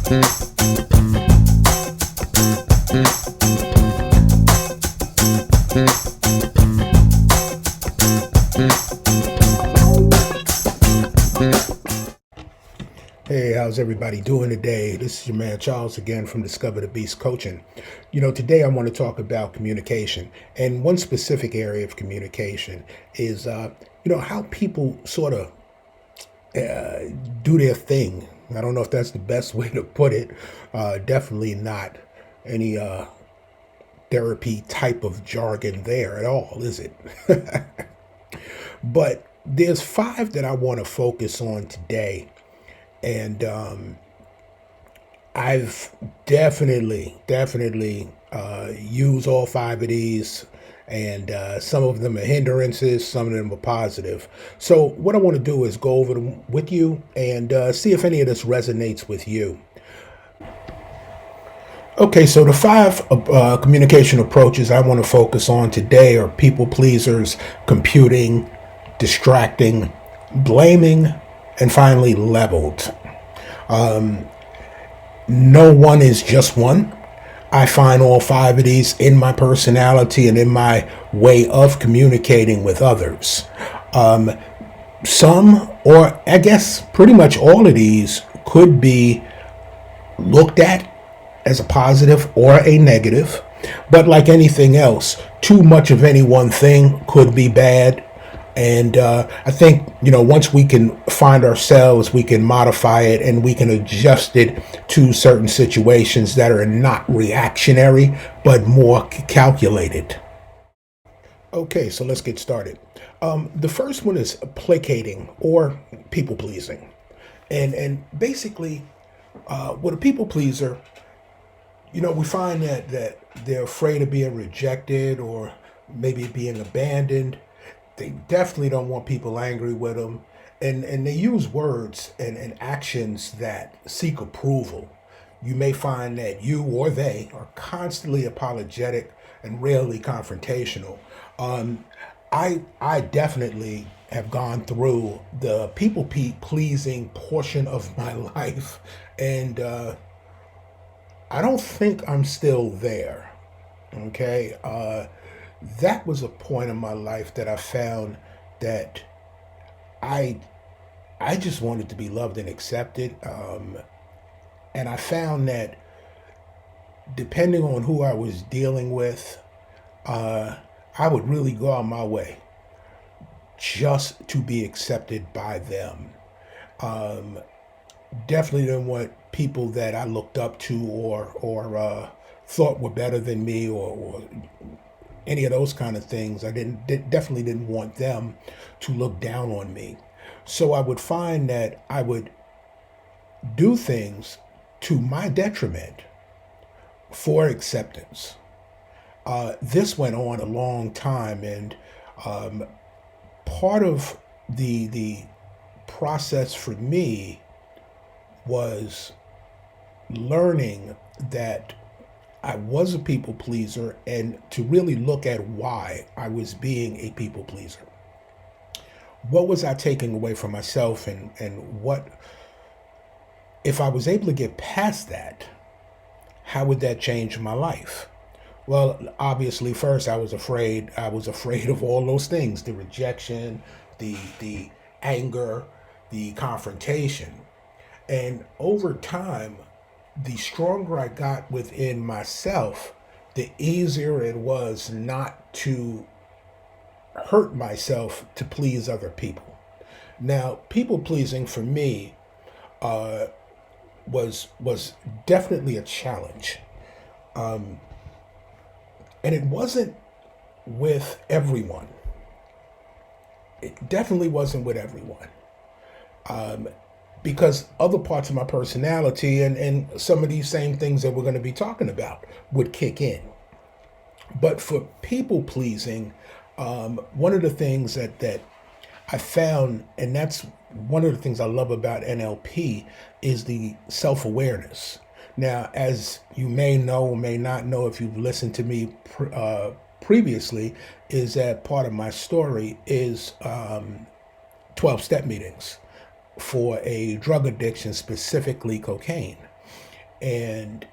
Hey, how's everybody doing today? This is your man Charles again from Discover the Beast Coaching. Today I want to talk about communication. And one specific area of communication is, how people sort of do their thing. I don't know if that's the best way to put it. Definitely not any therapy type of jargon there at all, is it? But there's five that I want to focus on today. And I've definitely used all five of these, and some of them are hindrances, some of them are positive. So what I want to do is go over them with you and see if any of this resonates with you. Okay, so the five communication approaches I want to focus on today are people pleasers, computing, distracting, blaming, and finally leveled. No one is just one. I find all five of these in my personality and in my way of communicating with others. Some, or I guess pretty much all of these, could be looked at as a positive or a negative. But like anything else, too much of any one thing could be bad. And I think, once we can find ourselves, we can modify it and we can adjust it to certain situations that are not reactionary, but more calculated. Okay, so let's get started. The first one is placating or people pleasing. And basically, with a people pleaser, we find that they're afraid of being rejected or maybe being abandoned. They definitely don't want people angry with them. And they use words and actions that seek approval. You may find that you or they are constantly apologetic and rarely confrontational. I definitely have gone through the people pleasing portion of my life. And I don't think I'm still there. Okay. That was a point in my life that I found that I just wanted to be loved and accepted, and I found that depending on who I was dealing with, I would really go out my way just to be accepted by them. Definitely didn't want people that I looked up to or thought were better than me or any of those kind of things. I definitely didn't want them to look down on me. So I would find that I would do things to my detriment for acceptance. This went on a long time, and part of the process for me was learning that I was a people pleaser and to really look at why I was being a people pleaser. What was I taking away from myself, and what, if I was able to get past that, how would that change my life? Well, obviously, first I was afraid. I was afraid of all those things: the rejection, the anger, the confrontation. And over time, the stronger I got within myself, the easier it was not to hurt myself to please other people. Now, people pleasing for me was definitely a challenge, and it wasn't with everyone. It definitely wasn't with everyone. Because other parts of my personality and some of these same things that we're going to be talking about would kick in. But for people pleasing, one of the things that I found, and that's one of the things I love about NLP, is the self-awareness. Now, as you may know or may not know if you've listened to me previously, is that part of my story is 12-step meetings for a drug addiction, specifically cocaine. And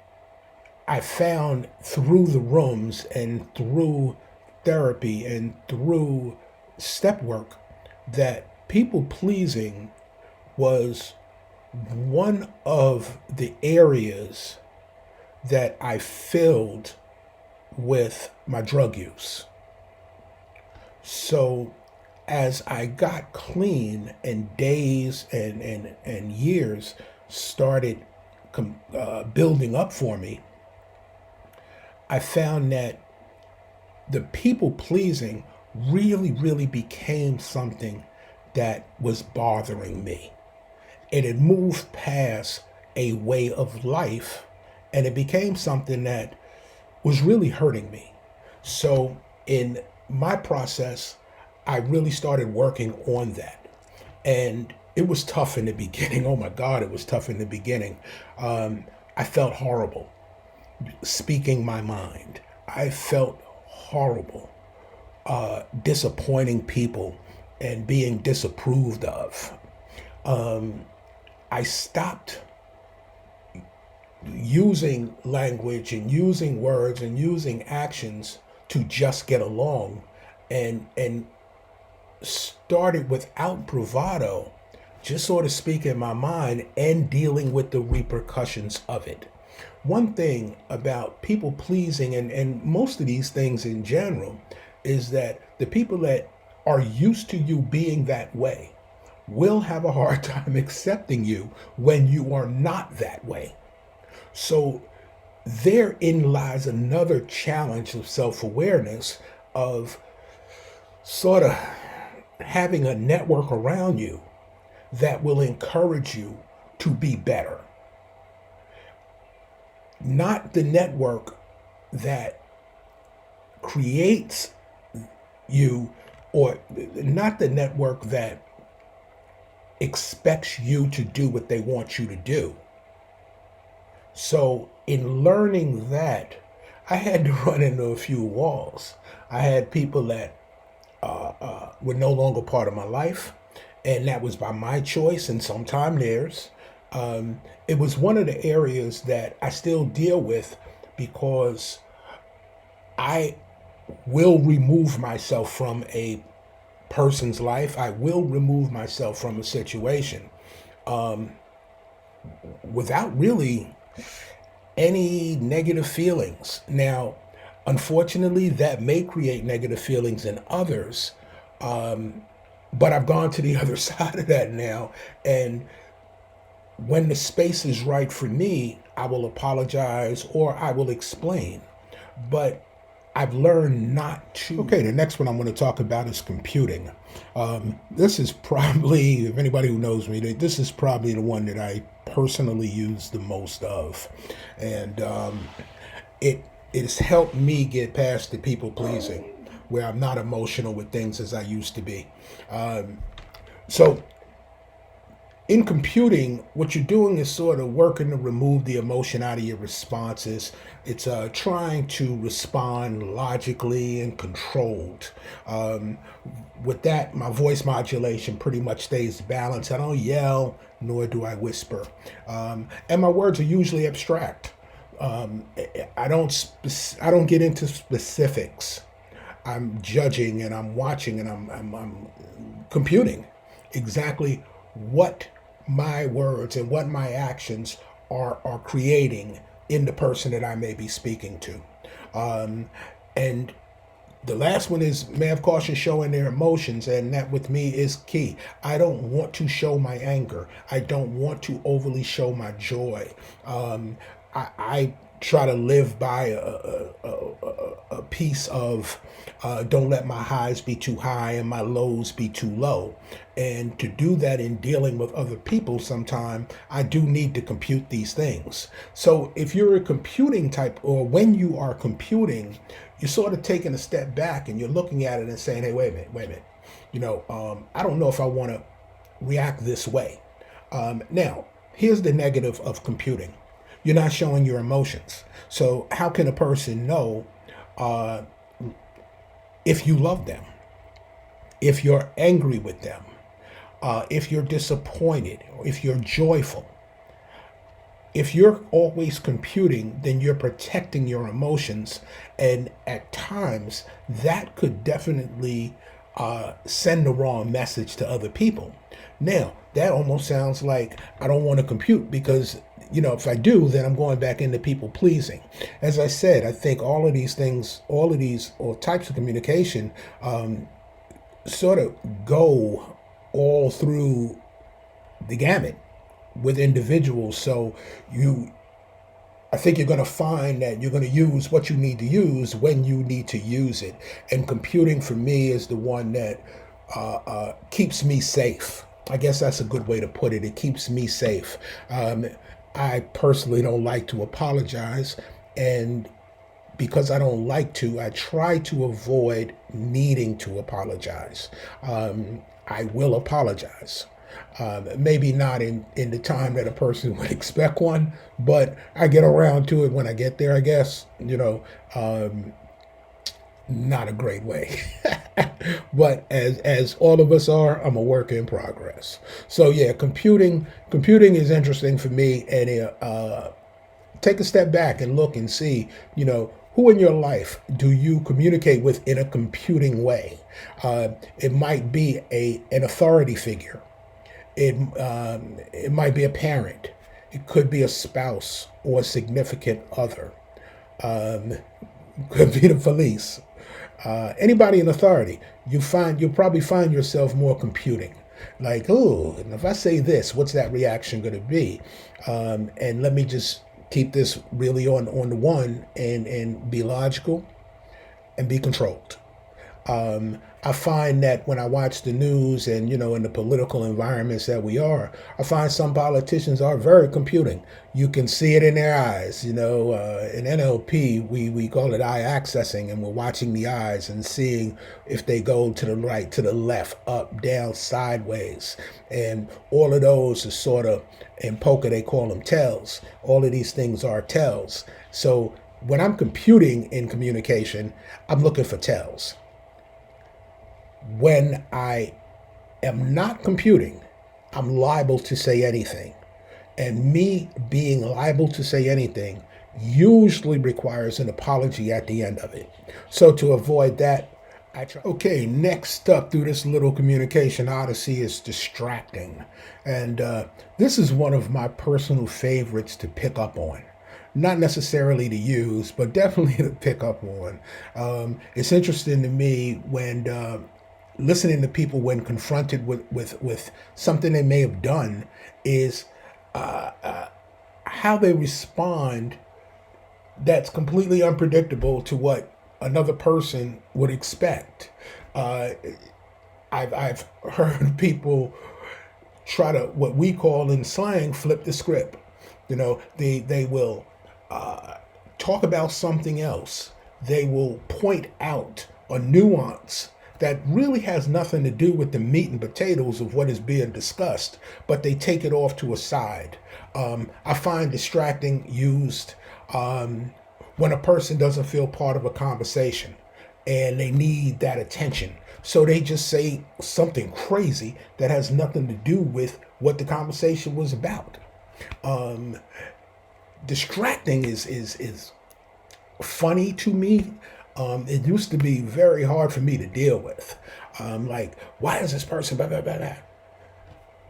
I found through the rooms and through therapy and through step work that people pleasing was one of the areas that I filled with my drug use. So as I got clean and days and years started building up for me, I found that the people pleasing really became something that was bothering me. And it moved past a way of life and it became something that was really hurting me. So in my process, I really started working on that. And it was tough in the beginning. Oh my God, it was tough in the beginning. I felt horrible speaking my mind. I felt horrible disappointing people and being disapproved of. I stopped using language and using words and using actions to just get along and started without bravado, just sort of speaking my mind and dealing with the repercussions of it. One thing about people pleasing and most of these things in general is that the people that are used to you being that way will have a hard time accepting you when you are not that way. So therein lies another challenge of self-awareness of sort of having a network around you that will encourage you to be better. Not the network that creates you, or not the network that expects you to do what they want you to do. So in learning that, I had to run into a few walls. I had people that were no longer part of my life, and that was by my choice and sometimes theirs. It was one of the areas that I still deal with because I will remove myself from a person's life. I will remove myself from a situation without really any negative feelings. Now, unfortunately, that may create negative feelings in others, but I've gone to the other side of that now. And when the space is right for me, I will apologize or I will explain. But I've learned not to. Okay, the next one I'm going to talk about is computing. This is probably, if anybody who knows me, this is probably the one that I personally use the most of. And it has helped me get past the people pleasing, where I'm not emotional with things as I used to be. So in computing, what you're doing is sort of working to remove the emotion out of your responses. It's trying to respond logically and controlled. With that, my voice modulation pretty much stays balanced. I don't yell, nor do I whisper. And my words are usually abstract. I don't get into specifics. I'm judging and I'm watching and I'm computing exactly what my words and what my actions are creating in the person that I may be speaking to. And the last one is may have caution showing their emotions, and that with me is key. I don't want to show my anger. I don't want to overly show my joy. I try to live by a piece of don't let my highs be too high and my lows be too low. And to do that in dealing with other people, sometime I do need to compute these things. So if you're a computing type, or when you are computing, you're sort of taking a step back and you're looking at it and saying, hey, wait a minute. I don't know if I want to react this way. Now, here's the negative of computing. You're not showing your emotions. So how can a person know if you love them, if you're angry with them, if you're disappointed, or if you're joyful? if you're always computing, then you're protecting your emotions. And at times, that could definitely send the wrong message to other people. Now, that almost sounds like I don't want to compute because, if I do, then I'm going back into people pleasing. As I said, I think all of these things, all of these or types of communication sort of go all through the gamut with individuals. So I think you're going to find that you're going to use what you need to use when you need to use it. And computing for me is the one that keeps me safe. I guess that's a good way to put it. It keeps me safe. I personally don't like to apologize. And because I don't like to, I try to avoid needing to apologize. I will apologize. Maybe not in the time that a person would expect one, but I get around to it when I get there, I guess. Not a great way. But as all of us are, I'm a work in progress. So yeah, computing is interesting for me, and take a step back and look and see, who in your life do you communicate with in a computing way? It might be an authority figure. It might be a parent. It could be a spouse or a significant other. Could be the police. Anybody in authority, you'll probably find yourself more computing. Like, oh, and if I say this, what's that reaction going to be? And let me just keep this really on the one and be logical and be controlled. I find that when I watch the news and, in the political environments that we are, I find some politicians are very computing. You can see it in their eyes. In NLP, we call it eye accessing, and we're watching the eyes and seeing if they go to the right, to the left, up, down, sideways. And all of those are sort of, in poker, they call them tells. All of these things are tells. So when I'm computing in communication, I'm looking for tells. When I am not computing, I'm liable to say anything. And me being liable to say anything usually requires an apology at the end of it. So to avoid that, I try. Okay, next up through this little communication odyssey is distracting. And this is one of my personal favorites to pick up on. Not necessarily to use, but definitely to pick up on. It's interesting to me when listening to people when confronted with something they may have done is how they respond that's completely unpredictable to what another person would expect. I've heard people try to, what we call in slang, flip the script. They will talk about something else. They will point out a nuance that really has nothing to do with the meat and potatoes of what is being discussed, but they take it off to a side. I find distracting used when a person doesn't feel part of a conversation and they need that attention. So they just say something crazy that has nothing to do with what the conversation was about. Distracting is funny to me. It used to be very hard for me to deal with. Like, why is this person blah, blah, blah, blah?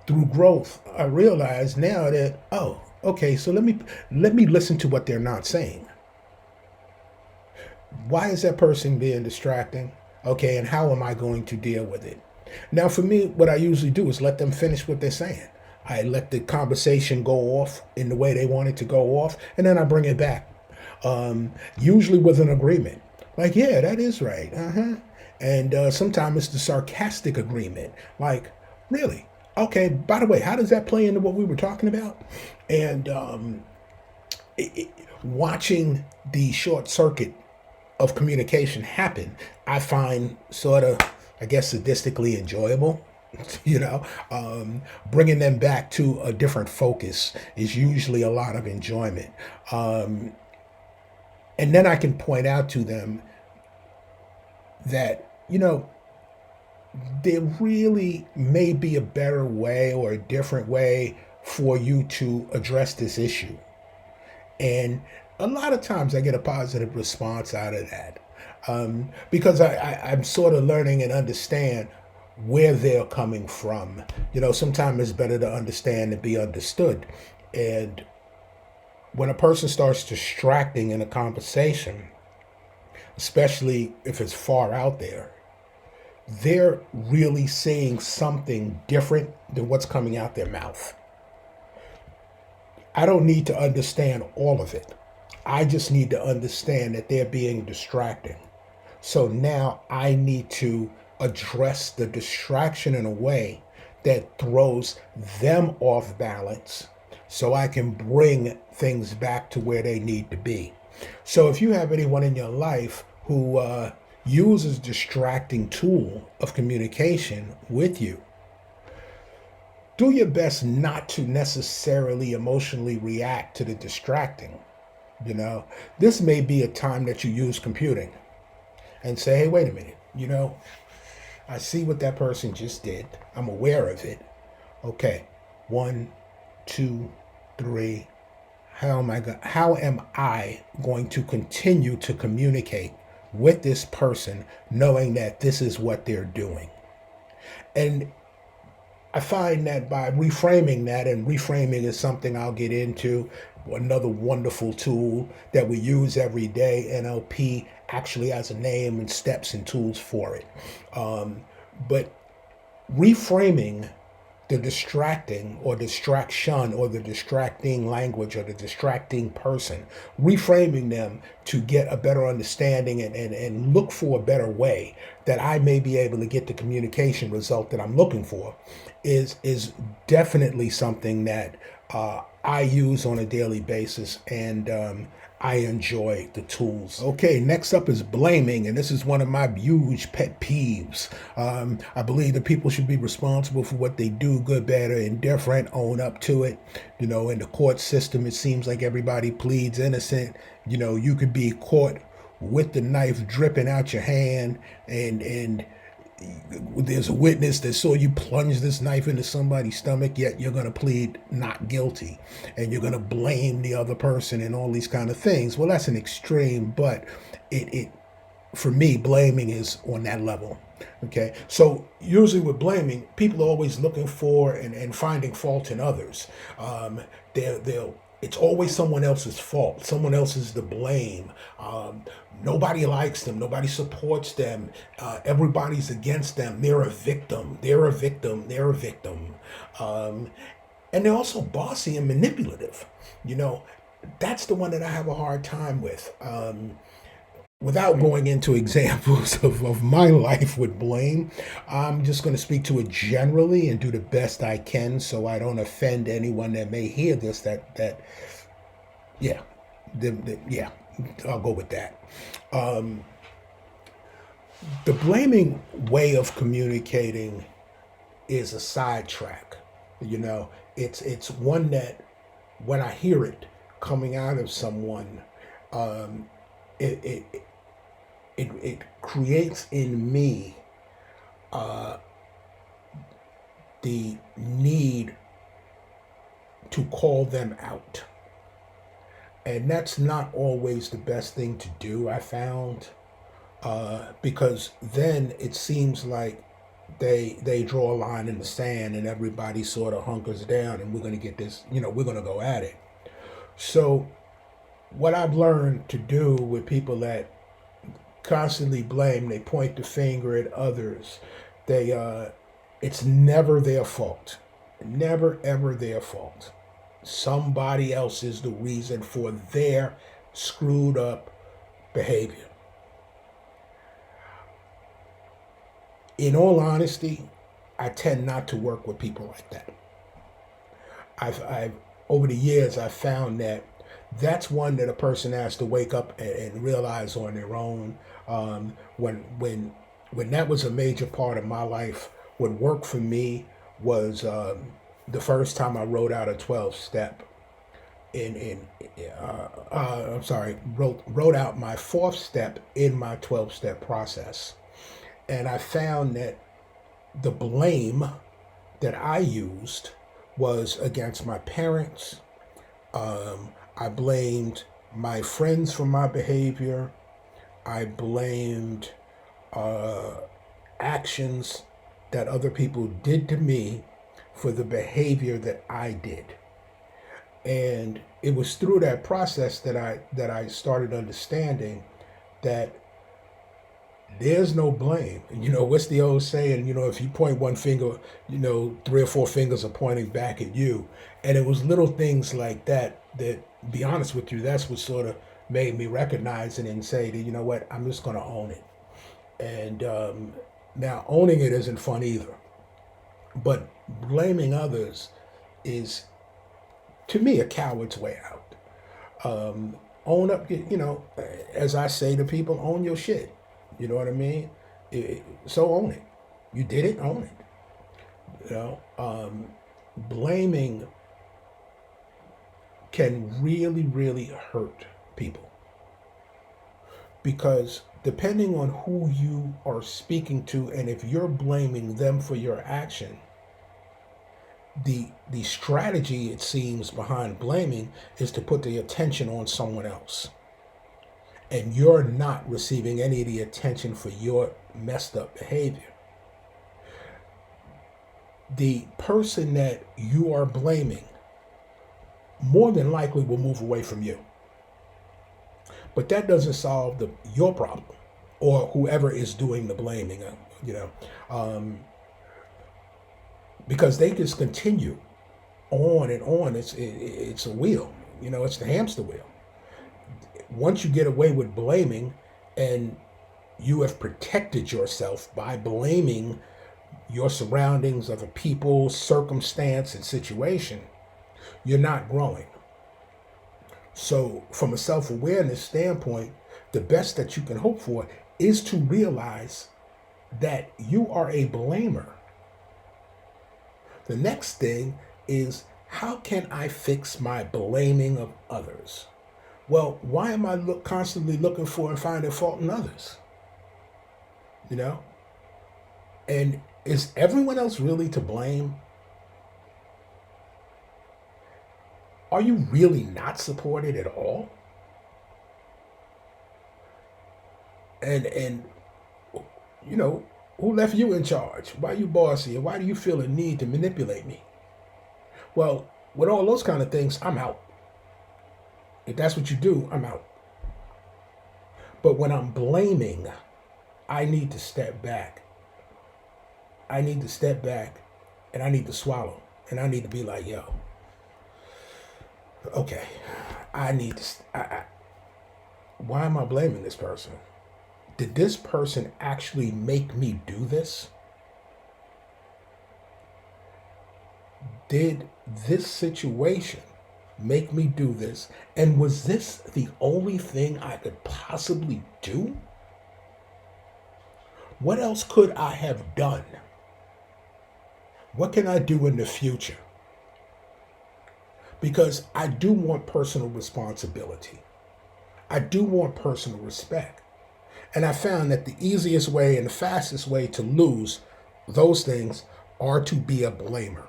Through growth, I realize now that, oh, okay, so let me listen to what they're not saying. Why is that person being distracting? Okay, and how am I going to deal with it? Now, for me, what I usually do is let them finish what they're saying. I let the conversation go off in the way they want it to go off, and then I bring it back. Usually with an agreement. Like, yeah, that is right. And sometimes it's the sarcastic agreement. Like, really? Okay, by the way, how does that play into what we were talking about? And watching the short circuit of communication happen, I find sort of, I guess, sadistically enjoyable. Bringing them back to a different focus is usually a lot of enjoyment. And then I can point out to them that, there really may be a better way or a different way for you to address this issue. And a lot of times I get a positive response out of that, because I'm sort of learning and understand where they're coming from. Sometimes it's better to understand than be understood. And when a person starts distracting in a conversation, especially if it's far out there, they're really saying something different than what's coming out their mouth. I don't need to understand all of it. I just need to understand that they're being distracting. So now I need to address the distraction in a way that throws them off balance so I can bring things back to where they need to be. So if you have anyone in your life who uses distracting tool of communication with you, do your best not to necessarily emotionally react to the distracting. You know, this may be a time that you use computing and say, hey, wait a minute, I see what that person just did. I'm aware of it. Okay, one, two, three. How am I going to continue to communicate with this person knowing that this is what they're doing? And I find that by reframing that, and reframing is something I'll get into, another wonderful tool that we use every day. NLP actually has a name and steps and tools for it. But reframing the distracting or distraction or the distracting language or the distracting person, reframing them to get a better understanding and look for a better way that I may be able to get the communication result that I'm looking for is definitely something that I use on a daily basis, and I enjoy the tools. Okay, next up is blaming, and this is one of my huge pet peeves. I believe that people should be responsible for what they do, good, bad, or indifferent, own up to it. In the court system, it seems like everybody pleads innocent. You could be caught with the knife dripping out your hand, and there's a witness that saw you plunge this knife into somebody's stomach, yet you're going to plead not guilty and you're going to blame the other person and all these kind of things. Well, that's an extreme, but it for me, blaming is on that level. Okay, so usually with blaming, people are always looking for and finding fault in others. They'll it's always someone else's fault. Someone else is to blame. Nobody likes them. Nobody supports them. Everybody's against them. They're a victim. They're a victim. They're a victim. And they're also bossy and manipulative. That's the one that I have a hard time with. Without going into examples of my life with blame, I'm just going to speak to it generally and do the best I can so I don't offend anyone that may hear this. Yeah, yeah, I'll go with that. The blaming way of communicating is a sidetrack. It's one that when I hear it coming out of someone, it it it creates in me the need to call them out, and that's not always the best thing to do. I found because then it seems like they draw a line in the sand and everybody sort of hunkers down and we're going to get this. We're going to go at it. So what I've learned to do with people that constantly blame, they point the finger at others. It's never their fault. Never ever their fault. Somebody else is the reason for their screwed up behavior. In all honesty, I tend not to work with people like that. I've over the years I've found that that's one that a person has to wake up and realize on their own. When that was a major part of my life, what worked for me was the first time I wrote out a 12-step. I'm sorry, wrote out my fourth step in my 12-step process, and I found that the blame that I used was against my parents. I blamed my friends for my behavior. I blamed actions that other people did to me for the behavior that I did. And it was through that process that I started understanding that there's no blame. What's the old saying? If you point one finger, three or four fingers are pointing back at you. And it was little things like that, be honest with you, that's what sort of made me recognize it and say that, you know what, I'm just going to own it. And now owning it isn't fun either. But blaming others is, to me, a coward's way out. Own up, as I say to people, own your shit. You know what I mean? So own it. You did it, own it. Blaming can really, really hurt people. Because depending on who you are speaking to, and if you're blaming them for your action, the strategy, it seems, behind blaming is to put the attention on someone else. And you're not receiving any of the attention for your messed up behavior. The person that you are blaming more than likely will move away from you. But that doesn't solve your problem or whoever is doing the blaming, because they just continue on and on. It's a wheel, it's the hamster wheel. Once you get away with blaming and you have protected yourself by blaming your surroundings, other people, circumstance, and situation, you're not growing. So from a self-awareness standpoint, the best that you can hope for is to realize that you are a blamer. The next thing is, how can I fix my blaming of others? Well, why am I constantly looking for and finding fault in others? And is everyone else really to blame? Are you really not supported at all? And who left you in charge? Why are you bossy? And why do you feel a need to manipulate me? Well, with all those kind of things, I'm out. If that's what you do, I'm out. But when I'm blaming, I need to step back. I need to step back and I need to swallow. And I need to be like, yo, okay, why am I blaming this person? Did this person actually make me do this? Did this situation make me do this? And was this the only thing I could possibly do? What else could I have done? What can I do in the future? Because I do want personal responsibility. I do want personal respect. And I found that the easiest way and the fastest way to lose those things are to be a blamer.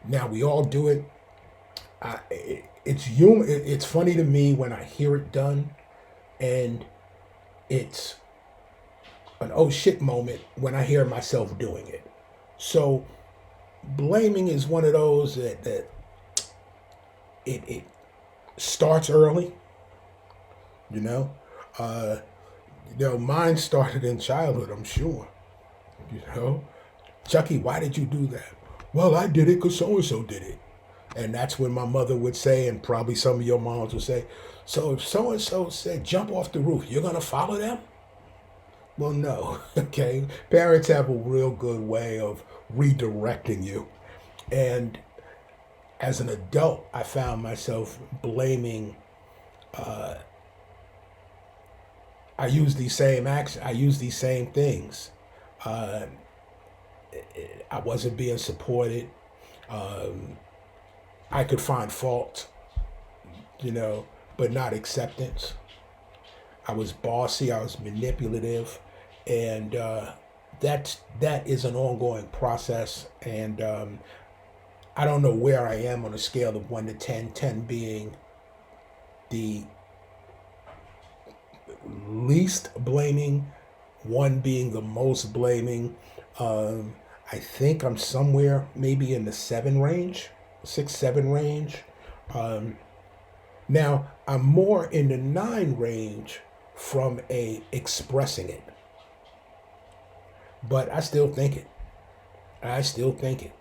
Now, we all do it. It's funny to me when I hear it done, and it's an oh shit moment when I hear myself doing it. So blaming is one of those that it starts early. Mine started in childhood, I'm sure. Chucky, why did you do that? Well, I did it because so-and-so did it. And that's when my mother would say, and probably some of your moms would say, so if so-and-so said, jump off the roof, you're going to follow them? Well, no, okay? Parents have a real good way of redirecting you. And as an adult, I found myself blaming. I use these same actions. I use these same things. I wasn't being supported. I could find fault, but not acceptance. I was bossy. I was manipulative, and that is an ongoing process. And I don't know where I am on a scale of 1 to 10, 10 being the least blaming, 1 being the most blaming. I think I'm somewhere maybe in the 7 range, 6, 7 range. Um, Now, I'm more in the 9 range from a expressing it, but I still think it. I still think it.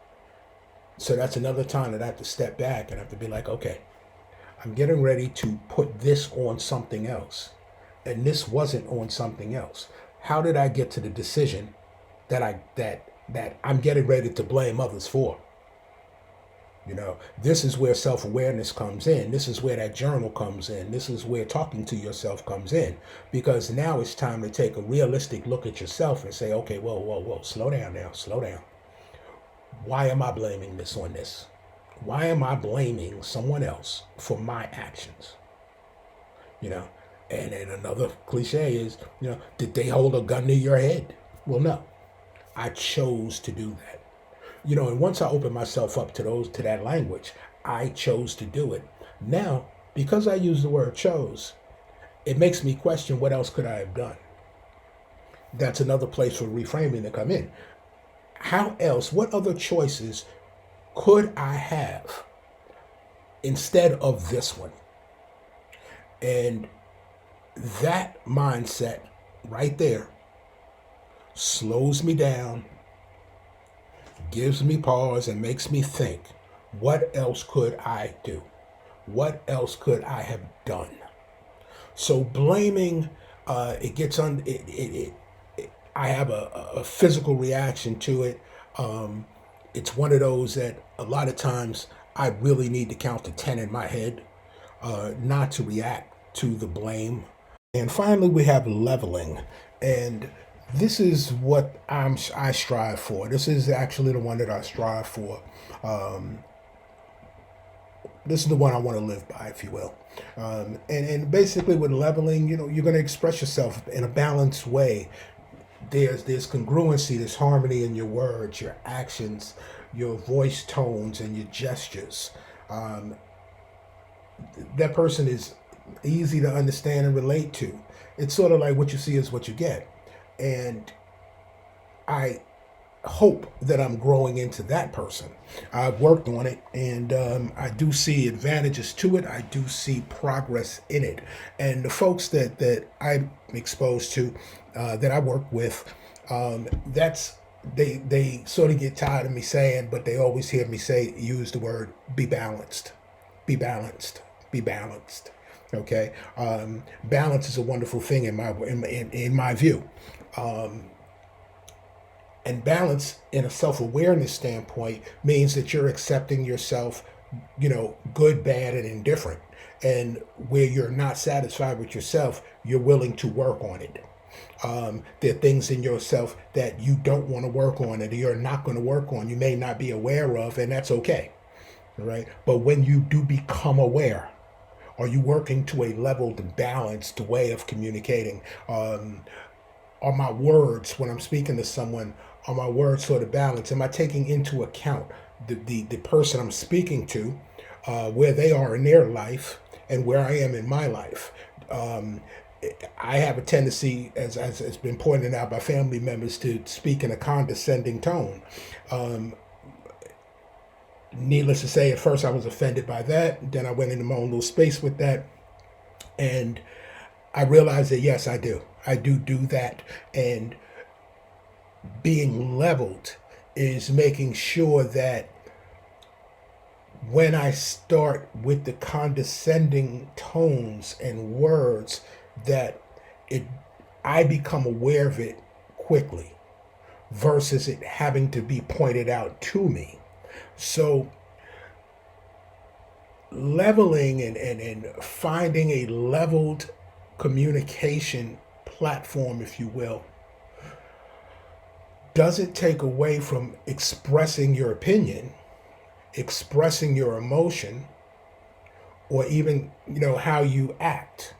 So that's another time that I have to step back and I have to be like, okay, I'm getting ready to put this on something else. And this wasn't on something else. How did I get to the decision that I'm getting ready to blame others for? This is where self-awareness comes in. This is where that journal comes in. This is where talking to yourself comes in. Because now it's time to take a realistic look at yourself and say, okay, whoa, whoa, whoa, slow down now, slow down. Why am I blaming this on this? Why am I blaming someone else for my actions? You know, and another cliche is, did they hold a gun to your head? Well, no, I chose to do that. And once I open myself up to that language, I chose to do it. Now, because I use the word chose, it makes me question what else could I have done. That's another place for reframing to come in. How else, what other choices could I have instead of this one? And that mindset right there slows me down, gives me pause, and makes me think, what else could I do? What else could I have done? So blaming, it gets on. I have a physical reaction to it. It's one of those that a lot of times I really need to count to 10 in my head, not to react to the blame. And finally, we have leveling, and this is what I strive for. This is actually the one that I strive for. Um, this is the one I want to live by, if you will. And basically, with leveling, you're going to express yourself in a balanced way. There's congruency, there's harmony in your words, your actions, your voice tones, and your gestures. Um, that person is easy to understand and relate to. It's sort of like what you see is what you get. And I hope that I'm growing into that person. I've worked on it, and I do see advantages to it. I do see progress in it. And the folks that I'm exposed to, that I work with, that's they sort of get tired of me saying, but they always hear me use the word be balanced, be balanced, be balanced. Okay, balance is a wonderful thing in my view. Um, and balance, in a self awareness standpoint, means that you're accepting yourself, good, bad, and indifferent. And where you're not satisfied with yourself, you're willing to work on it. There are things in yourself that you don't want to work on and you're not going to work on. You may not be aware of, and that's okay. Right? But when you do become aware, are you working to a leveled, balanced way of communicating? Are my words, when I'm speaking to someone, are my words sort of balanced? Am I taking into account the person I'm speaking to, where they are in their life and where I am in my life? Um, I have a tendency, as has been pointed out by family members, to speak in a condescending tone. Um, Needless to say, at first I was offended by that. Then I went into my own little space with that. And I realized that, yes, I do. I do that. And being leveled is making sure that when I start with the condescending tones and words, that it I become aware of it quickly versus it having to be pointed out to me. So leveling and finding a leveled communication platform, if you will, doesn't take away from expressing your opinion, expressing your emotion, or even how you act.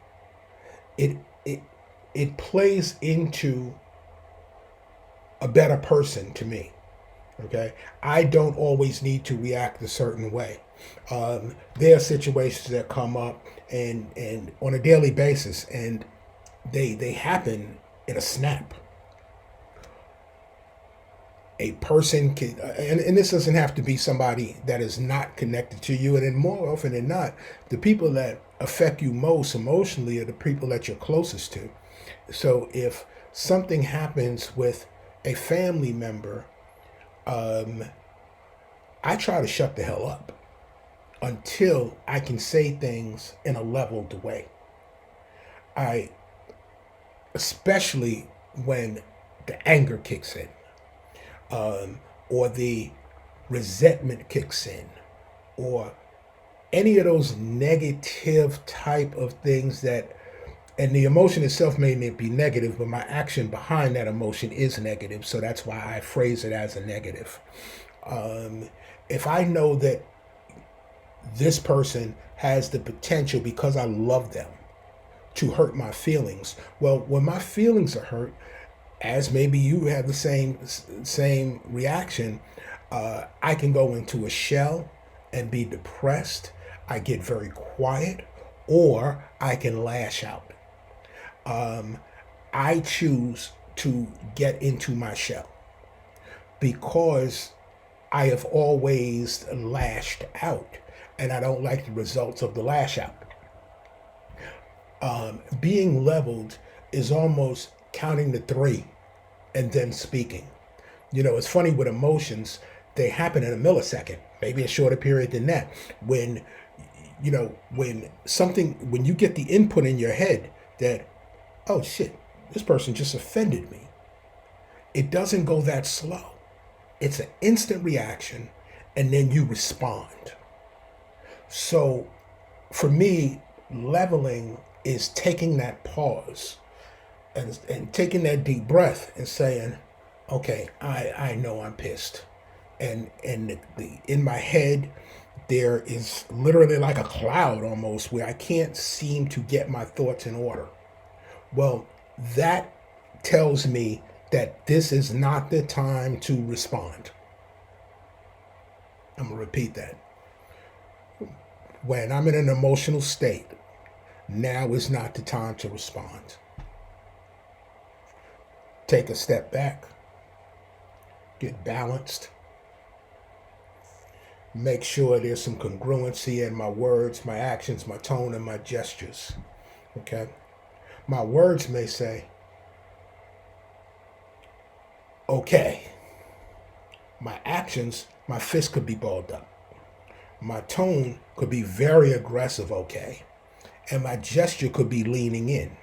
It it plays into a better person to me. Okay, I don't always need to react a certain way. There are situations that come up and on a daily basis, and they happen in a snap. A person can, and this doesn't have to be somebody that is not connected to you, and then more often than not, the people that affect you most emotionally are the people that you're closest to. So if something happens with a family member, um, I try to shut the hell up until I can say things in a leveled way. I, especially when the anger kicks in, or the resentment kicks in, or any of those negative type of things that, and the emotion itself may not be negative, but my action behind that emotion is negative. So that's why I phrase it as a negative. Um, if I know that this person has the potential because I love them to hurt my feelings, well, when my feelings are hurt, as maybe you have the same reaction, I can go into a shell and be depressed. I get very quiet, or I can lash out. Um, I choose to get into my shell because I have always lashed out, and I don't like the results of the lash out. Being leveled is almost counting to three and then speaking. You know, it's funny with emotions, they happen in a millisecond, maybe a shorter period than that. When, when you get the input in your head that, oh shit, this person just offended me, it doesn't go that slow. It's an instant reaction, and then you respond. So for me, leveling is taking that pause and taking that deep breath and saying, okay, I know I'm pissed. And in my head, there is literally like a cloud almost where I can't seem to get my thoughts in order. Well, that tells me that this is not the time to respond. I'm going to repeat that. When I'm in an emotional state, now is not the time to respond. Take a step back, get balanced, make sure there's some congruency in my words, my actions, my tone, and my gestures. Okay? My words may say, okay. My actions, my fist could be balled up. My tone could be very aggressive, okay. And my gesture could be leaning in.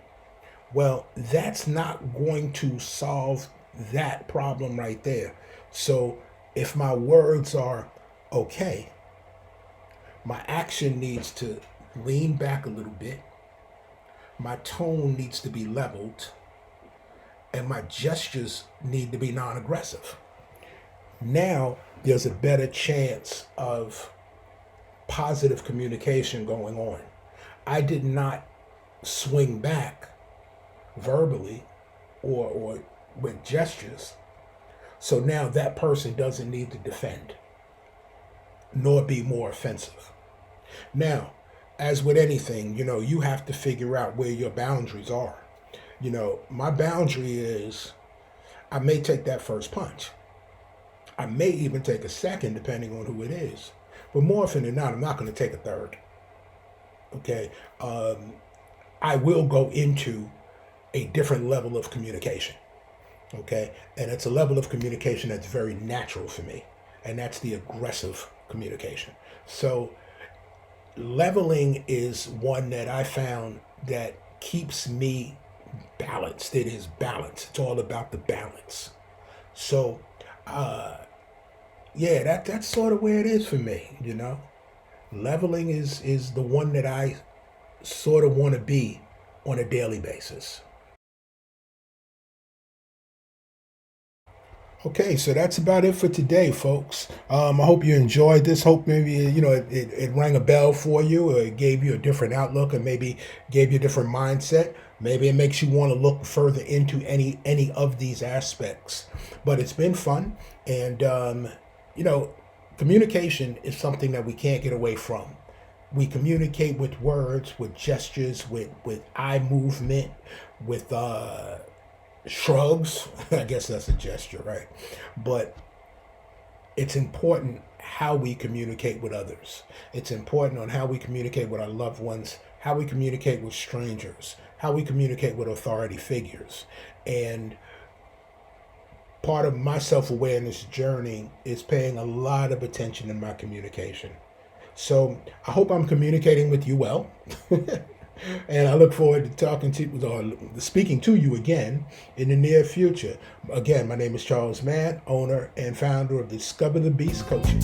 Well, that's not going to solve that problem right there. So if my words are okay, my action needs to lean back a little bit, my tone needs to be leveled, and my gestures need to be non aggressive. Now there's a better chance of positive communication going on. I did not swing back verbally or with gestures. So now that person doesn't need to defend nor be more offensive. Now, as with anything, you have to figure out where your boundaries are. My boundary is I may take that first punch. I may even take a second, depending on who it is. But more often than not, I'm not going to take a third. Okay? I will go into a different level of communication. Okay? And it's a level of communication that's very natural for me. And that's the aggressive communication. So, leveling is one that I found that keeps me balanced. It is balance. It's all about the balance. So, yeah, that's sort of where it is for me. Leveling is the one that I sort of want to be on a daily basis. Okay, so that's about it for today, folks. I hope you enjoyed this. Hope maybe it rang a bell for you, or it gave you a different outlook, or maybe gave you a different mindset. Maybe it makes you want to look further into any of these aspects. But it's been fun, and you know, communication is something that we can't get away from. We communicate with words, with gestures, with eye movement, with shrugs. I guess that's a gesture, right? But it's important how we communicate with others. It's important on how we communicate with our loved ones, how we communicate with strangers, how we communicate with authority figures. And part of my self awareness journey is paying a lot of attention in my communication. So I hope I'm communicating with you well. And I look forward to talking to or speaking to you again in the near future. Again, my name is Charles Mann, owner and founder of Discover the Beast Coaching.